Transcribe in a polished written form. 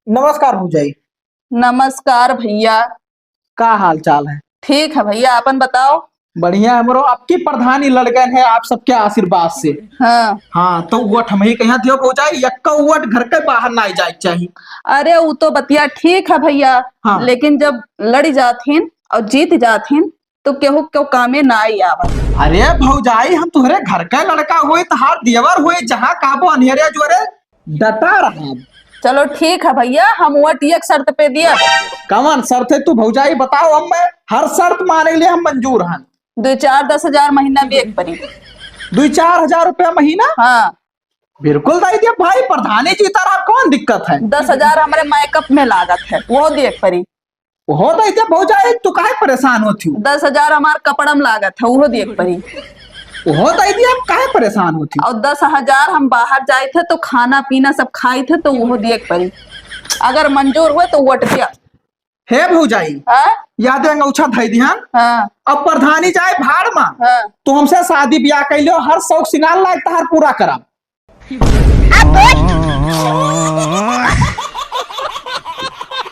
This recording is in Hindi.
नमस्कार भौजाई। नमस्कार भैया। का हाल चाल है? ठीक है भैया, अपन बताओ। बढ़िया है मरो। आपकी प्रधानी लड़ गए हैं आप सबके आशीर्वाद से। हाँ। हाँ तो वोट हम ही कहाँ दियो भौजाई, यक्का वोट घर के बाहर ना जाए चाहिए। अरे वो तो बतिया ठीक है भैया। हाँ। लेकिन जब लड़ जाथिन और जीत जाथिन तो केहू क्यों कामे ना आई आवत। अरे भौजाई, हम तुम्हारे घर का लड़का हुए तहार देवर हुए, जहाँ काबो अनहरिया जोरे डटा रहा। चलो ठीक है भैया, हम वोट एक शर्त पे दिया। कौन शर्त है तू भौजाई बताओ, हम मैं हर शर्त माने के लिए हम मंजूर हैं। 2-4-10 हजार महीना बेग पड़ी। 2-4 हजार रुपया महीना? हाँ। बिल्कुल दाई दिया भाई, प्रधानी जी तारा कौन दिक्कत है। 10 हजार हमारे मेकअप में लागत है, वो देख पड़ी। हो दाई दिया भौजाई, तू काहे परेशान होती हो। 10 हजार हमारे कपड़ा में लागत है, वो देख पड़ी। हो दाई दिया, आप काहे परेशान होती हो। और 10 हजार हम बाहर जाए थे तो खाना पीना सब खाए थे, तो वो देख पड़ी। अगर मंजूर हुए तो वोट दिया। हे भौजाई, हाँ याद है अंगूछा धई ध्यान। हाँ अब प्रधानी जाए भाड़ में, हाँ। तो हमसे शादी ब्याह कैलो, हर शौक सिंगार लायक तहार पूरा करा।